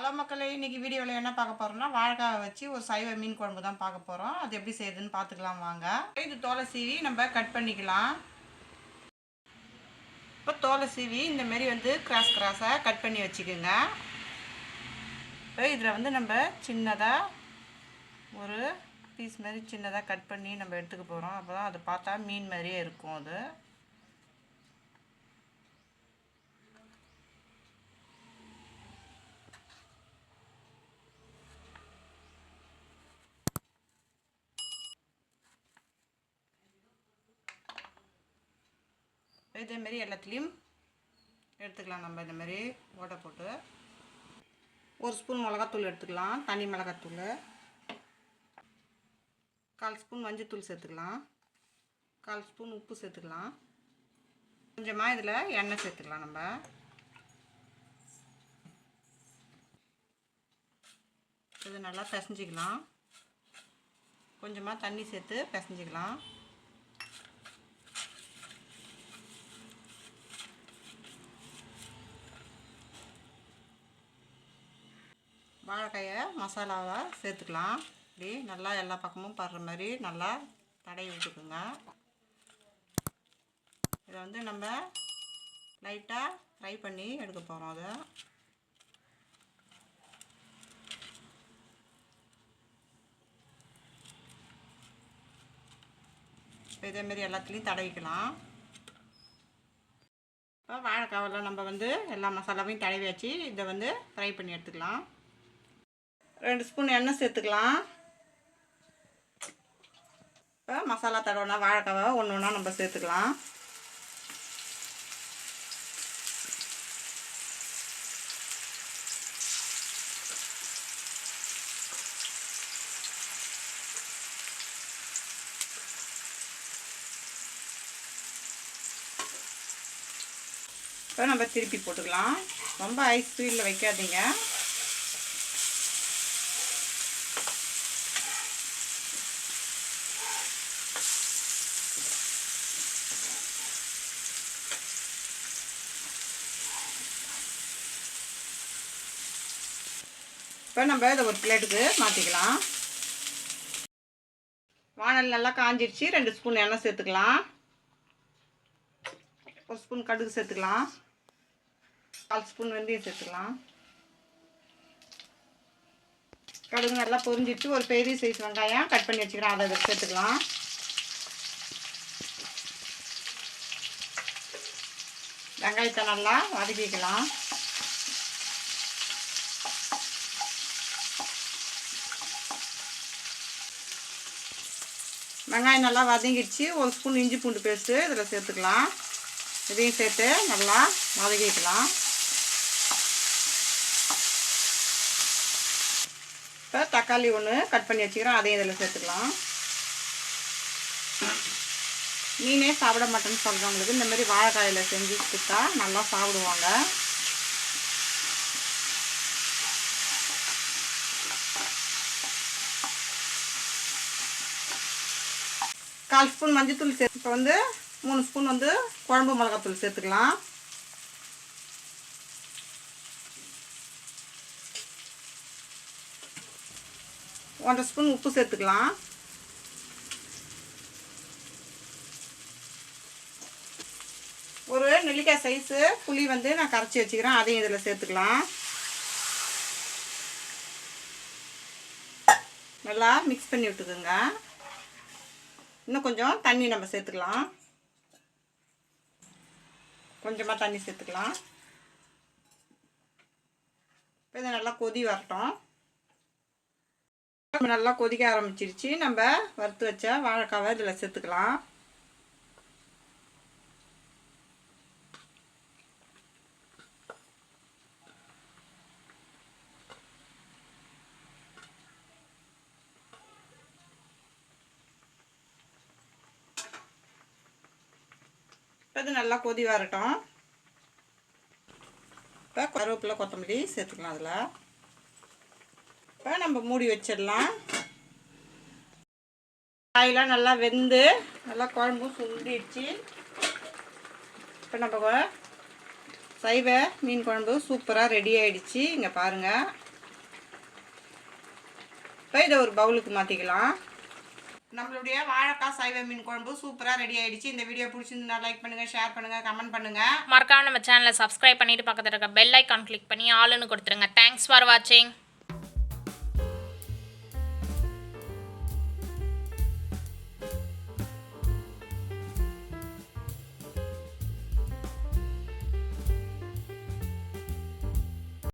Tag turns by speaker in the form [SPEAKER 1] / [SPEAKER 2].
[SPEAKER 1] Hello மக்களே, இன்றைக்கி வீடியோவில் என்ன பார்க்க போகிறோம்னா வாழைக்காவை வச்சு ஒரு சைவ மீன் குழம்பு தான் பார்க்க போகிறோம். அது எப்படி செய்யுதுன்னு பார்த்துக்கலாம் வாங்க. இது தோலை சீவி நம்ம கட் பண்ணிக்கலாம். இப்போ தோலை சீவி இந்தமாரி கிராஸாக கட் பண்ணி வச்சுக்கோங்க. இப்போ இதில் நம்ம சின்னதாக ஒரு பீஸ் மாதிரி சின்னதாக கட் பண்ணி நம்ம எடுத்துக்க போகிறோம். அப்போ தான் அது பார்த்தா மீன் மாதிரியே இருக்கும். அது இதேமாரி எல்லாத்துலேயும் எடுத்துக்கலாம். நம்ம இந்தமாரி ஓட்டை போட்டு ஒரு ஸ்பூன் மிளகாத்தூள் எடுத்துக்கலாம். தனி மிளகாத்தூள், 1/4 ஸ்பூன் மஞ்சத்தூள் சேர்த்துக்கலாம். 1/4 ஸ்பூன் உப்பு சேர்த்துக்கலாம். கொஞ்சமாக இதில் எண்ணெய் சேர்த்துக்கலாம். நம்ம இது நல்லா பிசைஞ்சிக்கலாம். கொஞ்சமாக தண்ணி சேர்த்து பிசைஞ்சிக்கலாம். வாழைக்காயை மசாலாவை சேர்த்துக்கலாம். இப்படி நல்லா எல்லா பக்கமும் படுற மாதிரி நல்லா தடவி விட்டுக்குங்க. இதை நம்ம லைட்டாக ஃப்ரை பண்ணி எடுக்க போகிறோம். அதை இதேமாரி எல்லாத்துலேயும் தடவிக்கலாம். இப்போ வாழைக்காவில் நம்ம எல்லா மசாலாவையும் தடவி வச்சு இதை ஃப்ரை பண்ணி எடுத்துக்கலாம். 2 ஸ்பூன் எண்ணெய் சேர்த்துக்கலாம். இப்போ மசாலா தடவைனா வாழைக்காவை ஒன்று ஒன்றா நம்ம சேர்த்துக்கலாம். இப்போ நம்ம திருப்பி போட்டுக்கலாம். ரொம்ப ஐஸ் ஸ்பீடில் வைக்காதீங்க. இப்போ நம்ம இதை ஒரு பிளேட்டுக்கு மாற்றிக்கலாம். வானல் நல்லா காஞ்சிடுச்சு. 2 ஸ்பூன் எண்ணெய் சேர்த்துக்கலாம். 1 ஸ்பூன் கடுகு சேர்த்துக்கலாம். 1/4 ஸ்பூன் வெந்தயம் சேர்த்துக்கலாம். கடுகு நல்லா பொரிஞ்சிட்டு ஒரு பெரிய சைஸ் வெங்காயம் கட் பண்ணி வச்சுக்கிறேன். அதை சேர்த்துக்கலாம். வெங்காயத்தை நல்லா வதக்கிக்கலாம். வெங்காயம் நல்லா வதங்கிடுச்சு. 1 ஸ்பூன் இஞ்சி பூண்டு பேஸ்ட்டு இதில் சேர்த்துக்கலாம். இதையும் சேர்த்து நல்லா வதக்கிக்கலாம். இப்போ தக்காளி ஒன்று கட் பண்ணி வச்சுக்கிறேன். அதையும் இதில் சேர்த்துக்கலாம். மீனே சாப்பிட மாட்டேன்னு சொல்கிறவங்களுக்கு இந்தமாரி வாழைக்காயில் செஞ்சு கொடுத்தா நல்லா சாப்பிடுவாங்க. கால் ஸ்பூன் மஞ்சத்தூள் சேர்த்து இப்போ 3 ஸ்பூன் குழம்பு மிளகாத்தூள் சேர்த்துக்கலாம். ஒன்றரை ஸ்பூன் உப்பு சேர்த்துக்கலாம். ஒரு நெல்லிக்காய் சைஸு புளி நான் கரைச்சி வச்சுக்கிறேன். அதையும் இதில் சேர்த்துக்கலாம். நல்லா மிக்ஸ் பண்ணி விட்டுக்குங்க. இன்னும் கொஞ்சம் தண்ணி நம்ம சேர்த்துக்கலாம். கொஞ்சமாக தண்ணி சேர்த்துக்கலாம். இப்போ இதை நல்லா கொதி வரட்டும். நல்லா கொதிக்க ஆரம்பிச்சிருச்சு. நம்ம வறுத்து வச்ச வாழைக்காவை இதில் சேர்த்துக்கலாம். இது நல்லா கொதி வரட்டும். இப்போ கருவேப்பிலை கொத்தமல்லி சேர்த்துக்கலாம். அதில் இப்போ நம்ம மூடி வச்சிடலாம். காயெல்லாம் நல்லா வெந்து நல்லா குழம்பும் சுண்டிடுச்சு. இப்போ நம்ம சைவ மீன் குழம்பு சூப்பராக ரெடி ஆகிடுச்சு. இங்கே பாருங்கள். இப்போ இதை ஒரு பவுலுக்கு மாற்றிக்கலாம். நம்மளுடைய வாழைக்காய் சைவ மீன் குழம்பு சூப்பராக ரெடி ஆகிடுச்சு. இந்த வீடியோ பிடிச்சிருந்தா லைக் பண்ணுங்கள், ஷேர் பண்ணுங்கள், கமெண்ட் பண்ணுங்கள்.
[SPEAKER 2] மறக்காம நம்ம சேனலை சப்ஸ்கிரைப் பண்ணிவிட்டு பக்கத்தில் இருக்க பெல் ஐக்கான் கிளிக் பண்ணி ஆளுன்னு கொடுத்துருங்க. தேங்க்ஸ் ஃபார் வாட்சிங்.